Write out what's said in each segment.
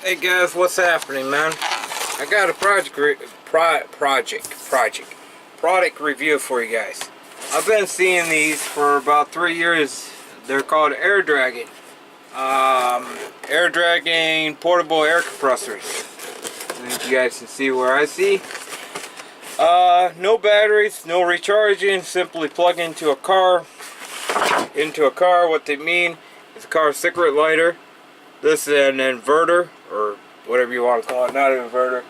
Hey guys, what's happening, man? I got a product review for you guys. I've been seeing these for about 3 years. They're called air dragging portable air compressors. I think you guys can see where I see. No batteries, no recharging. Simply plug into a car. What they mean is a car cigarette lighter. This is an inverter, or whatever you want to call it, not an inverter.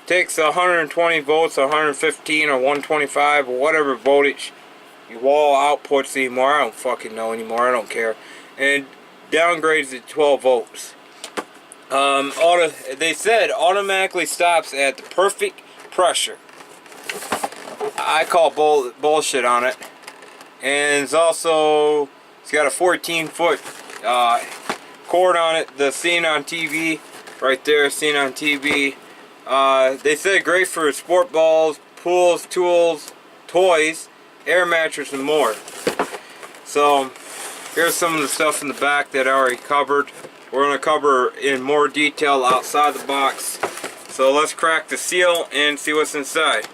Takes 120 volts, 115 or 125 or whatever voltage your wall outputs anymore. I don't fucking know anymore, I don't care. And downgrades to 12 volts. They said automatically stops at the perfect pressure. I call bullshit on it. And it's got a 14-foot cord on it. The seen on TV right there, seen on TV. They said great for sport balls, pools, tools, toys, air mattress, and more. So here's some of the stuff in the back that I already covered. We're going to cover in more detail outside the box. So let's crack the seal and see what's inside.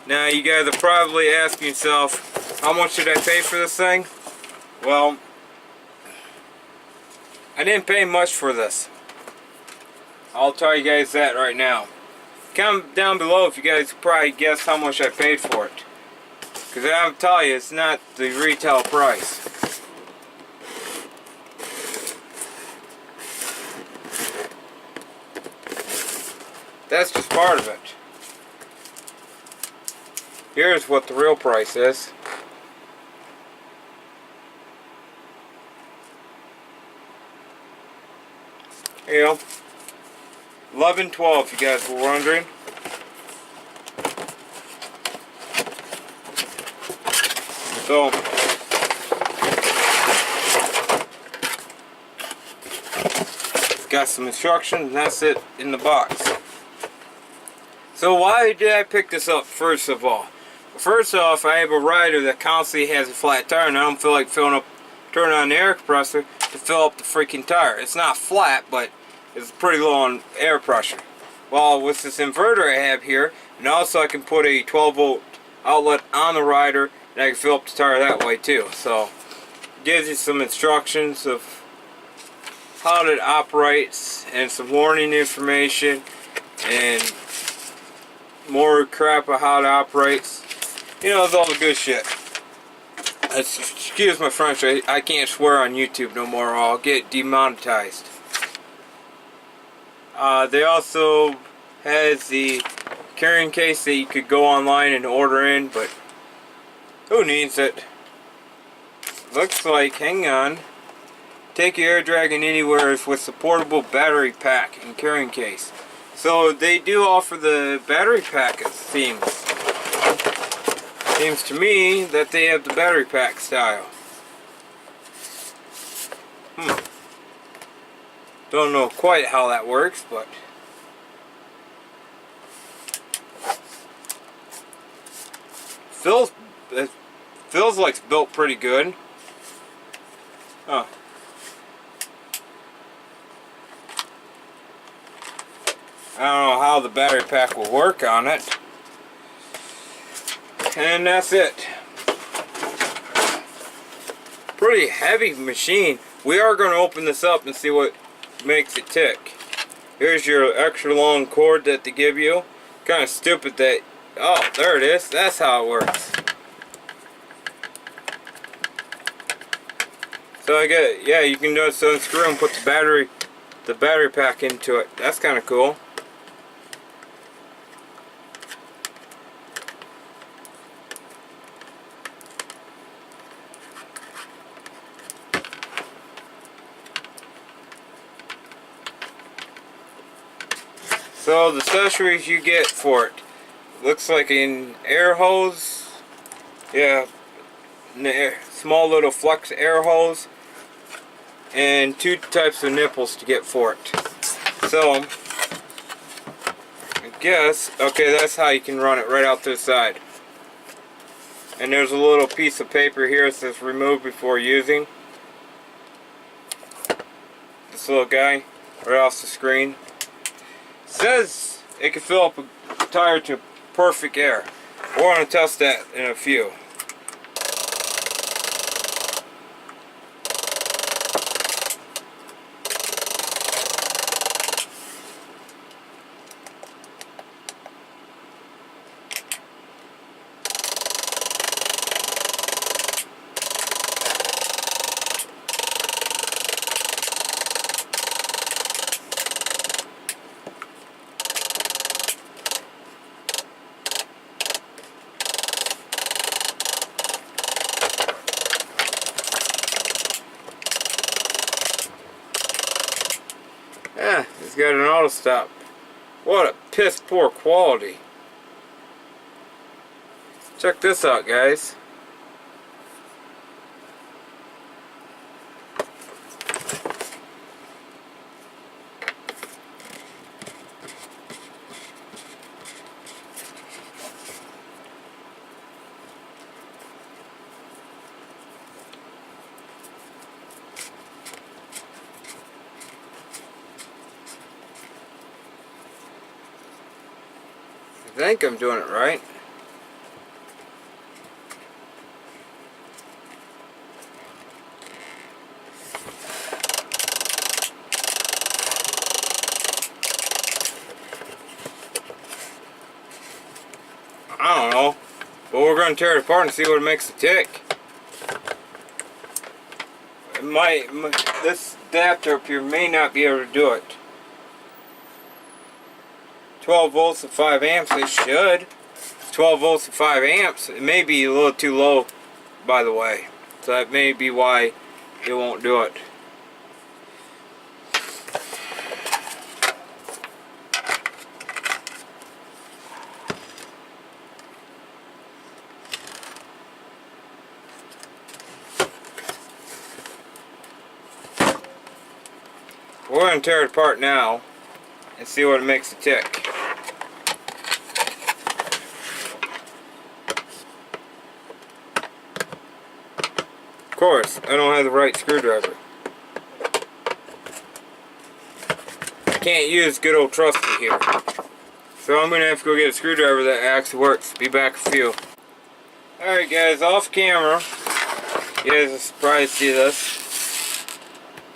Now you guys are probably asking yourself, how much did I pay for this thing? Well, I didn't pay much for this. I'll tell you guys that right now. Comment down below if you guys probably guess how much I paid for it. Because I'll tell you, it's not the retail price. That's just part of it. Here's what the real price is. You know, $11.12 if you guys were wondering. So got some instructions, and that's it in the box. So why did I pick this up first of all? First off, I have a rider that constantly has a flat tire, and I don't feel like turning on the air compressor to fill up the freaking tire. It's not flat, but it's pretty low on air pressure. Well, with this inverter I have here, and also I can put a 12-volt outlet on the rider, and I can fill up the tire that way too. So it gives you some instructions of how it operates and some warning information and more crap of how it operates. You know, it's all the good shit. Excuse my French, I can't swear on YouTube no more or I'll get demonetized. They also has the carrying case that you could go online and order in, but who needs it? Looks like, hang on, take your air dragging anywhere with the portable battery pack and carrying case. So they do offer the battery pack, it seems. Seems to me that they have the battery pack style. Don't know quite how that works, but it feels like it's built pretty good. Huh. I don't know how the battery pack will work on it. And that's it. Pretty heavy machine. We are going to open this up and see what makes it tick. Here's your extra long cord that they give you. Kind of stupid that, oh, there it is. That's how it works. So I get, yeah, you can just unscrew and put the battery pack into it. That's kind of cool. So the accessories you get for it, looks like an air hose, yeah, small little flex air hose, and 2 types of nipples to get for it. So I guess, okay, that's how you can run it right out to the side. And there's a little piece of paper here that says remove before using. This little guy. right off the screen. It says it can fill up a tire to perfect air. We're going to test that in a few. Yeah, it's got an auto stop. What a piss poor quality. Check this out, guys. I think I'm doing it right. I don't know, but we're going to tear it apart and see what makes it tick. This adapter up here may not be able to do it. 12 volts and 5 amps, it should. 12 volts and 5 amps, it may be a little too low, by the way. So that may be why it won't do it. We're going to tear it apart now and see what it makes it tick. Of course, I don't have the right screwdriver. I can't use good old trusty here. So I'm going to have to go get a screwdriver that actually works. Be back in a few. Alright guys, off camera. You guys are surprised to see this.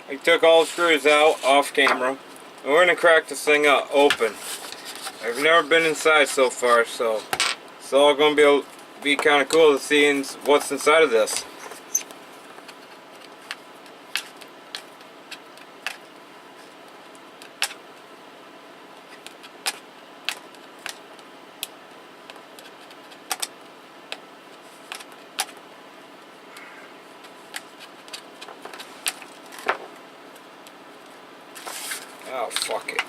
I took all the screws out off camera. And we're going to crack this thing up open. I've never been inside so far, so it's all going to be kind of cool to see what's inside of this. Oh, fuck it.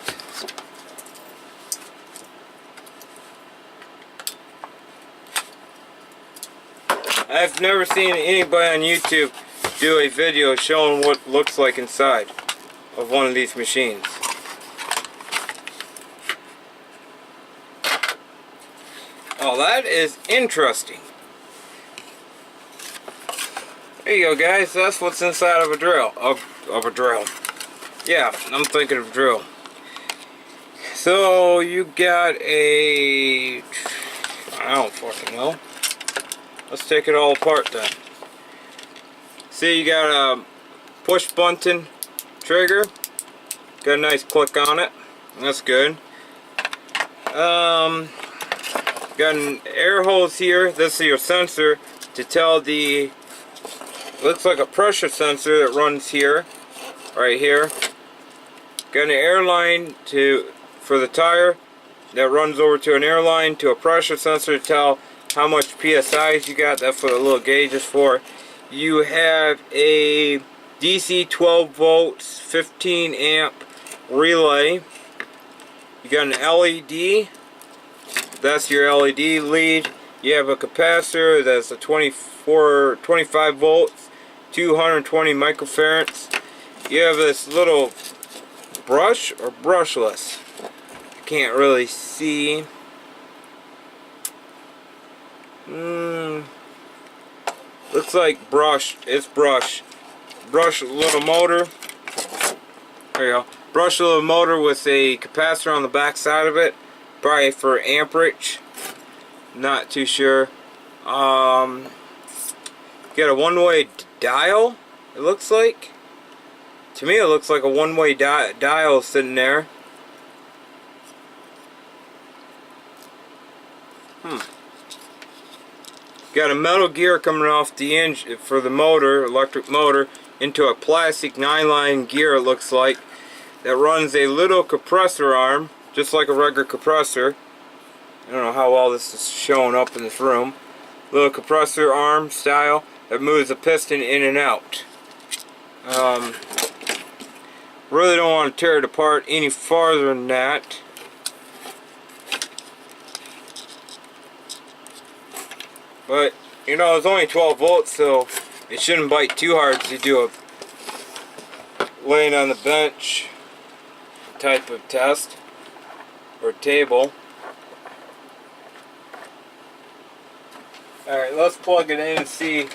I've never seen anybody on YouTube do a video showing what it looks like inside of one of these machines. Oh, that is interesting. There you go, guys. That's what's inside of a drill. Of a drill. Yeah, I'm thinking of drill. So you got I don't fucking know. Let's take it all apart then. See, you got a push button trigger. Got a nice click on it. That's good. Got an air hose here. This is your sensor to tell the. Looks like a pressure sensor that runs here, right here. Got an air line for the tire that runs over to an air line to a pressure sensor to tell how much PSIs you got. That's what a little gauge is for. You have a DC 12 volts 15 amp relay. You got an LED. That's your LED lead. You have a capacitor that's a 25 volts 220 microfarads. You have this little brush or brushless. I can't really see. Looks like brush. It's brush. Brush little motor. There you go. Brushed little motor with a capacitor on the back side of it, probably for amperage. Not too sure. Got a one-way dial. It looks like. To me, it looks like a one-way dial sitting there. Got a metal gear coming off the engine for the motor, electric motor, into a plastic 9-line gear, it looks like, that runs a little compressor arm, just like a regular compressor. I don't know how well this is showing up in this room. Little compressor arm style that moves the piston in and out. Really don't want to tear it apart any farther than that. But, you know, it's only 12 volts, so it shouldn't bite too hard to do a laying on the bench type of test or table. Alright, let's plug it in and see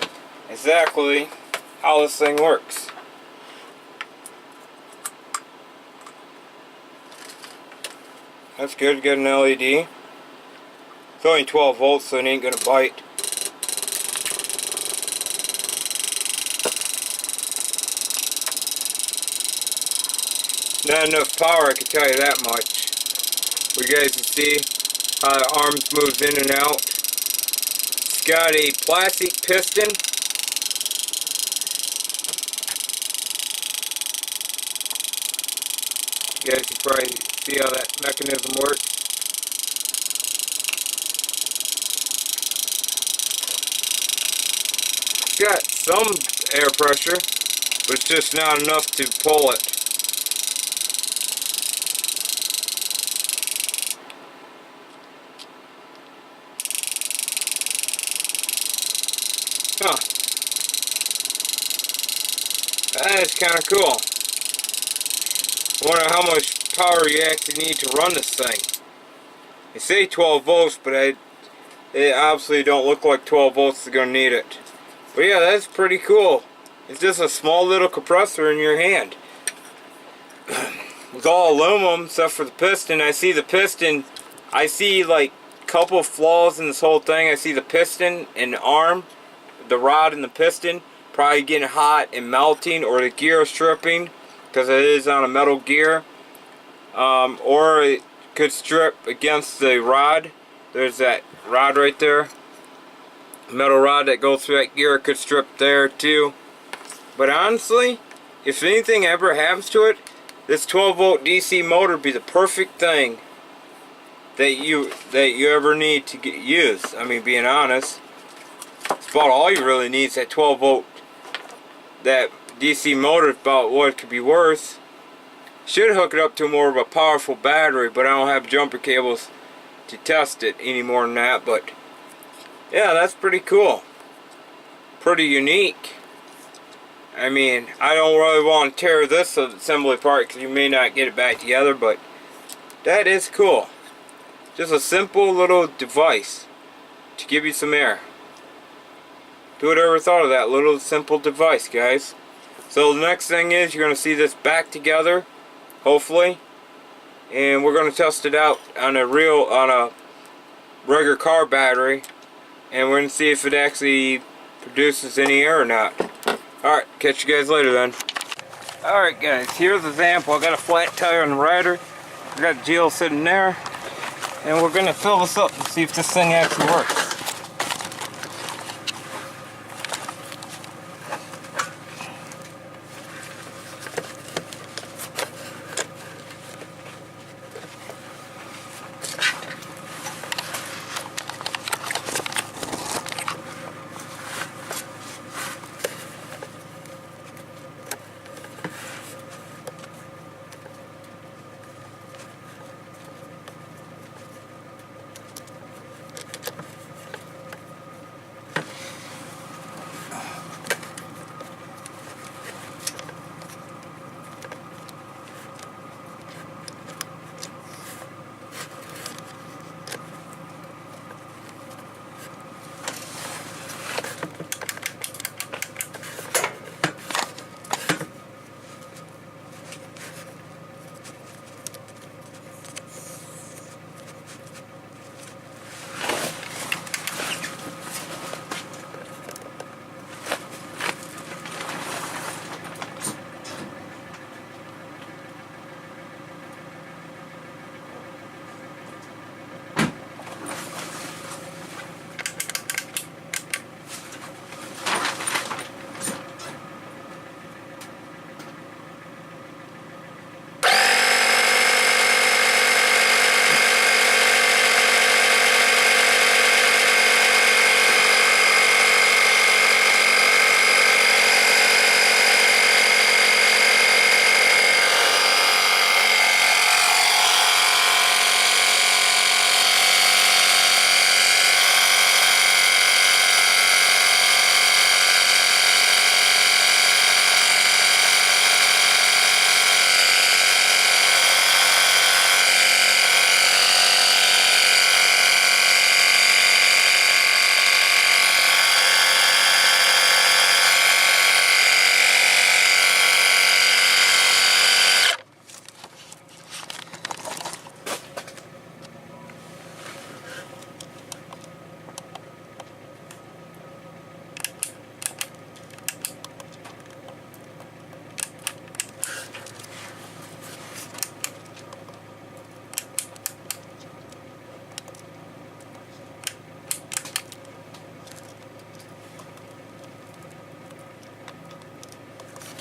exactly how this thing works. That's good, got an LED. It's only 12 volts, so it ain't gonna bite. Not enough power, I can tell you that much. You guys can see how the arms moves in and out. It's got a plastic piston. You guys can probably see how that mechanism works. It's got some air pressure, but it's just not enough to pull it. Huh. That is kind of cool. I wonder how much power you actually need to run this thing. They say 12 volts, but it obviously don't look like 12 volts is going to need it. But yeah, that's pretty cool. It's just a small little compressor in your hand. It's all aluminum except for the piston. I see the piston, I see like a couple of flaws in this whole thing. I see the piston and the arm, the rod and the piston probably getting hot and melting, or the gear stripping because it is on a metal gear, or it could strip against the rod. There's that rod right there, metal rod that goes through that gear. It could strip there too. But honestly, if anything ever happens to it, this 12 volt DC motor would be the perfect thing that you ever need to use. I mean, being honest, it's about all you really need is that 12 volt. That DC motor is about what it could be worth. Should hook it up to more of a powerful battery, but I don't have jumper cables to test it any more than that. But yeah, that's pretty cool. Pretty unique. I mean, I don't really want to tear this assembly apart because you may not get it back together, but that is cool. Just a simple little device to give you some air. Who would ever thought of that little simple device, guys? So the next thing is you're going to see this back together, hopefully, and we're going to test it out on a regular car battery, and we're going to see if it actually produces any air or not. Alright, catch you guys later then. Alright guys, here's the example. I got a flat tire on the rider. I got the gel sitting there, and we're going to fill this up and see if this thing actually works.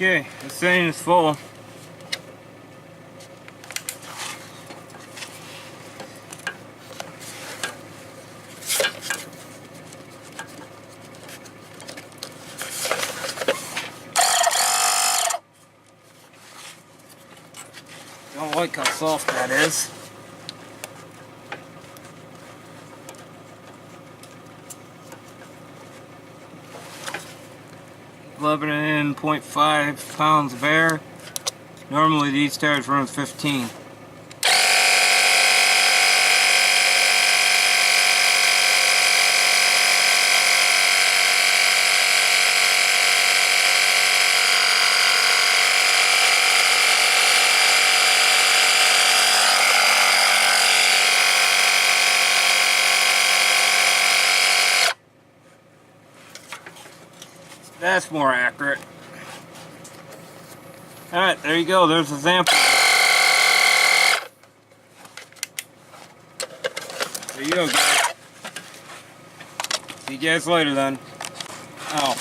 Okay, this thing is full. Don't like how soft that is. 11.5 pounds of air. Normally these tires run 15. That's more accurate. Alright, there you go. There's a sample. There you go, guys. See you guys later then. Oh,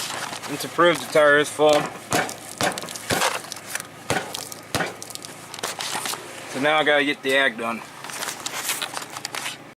and to prove the tire is full. So now I gotta get the ag done.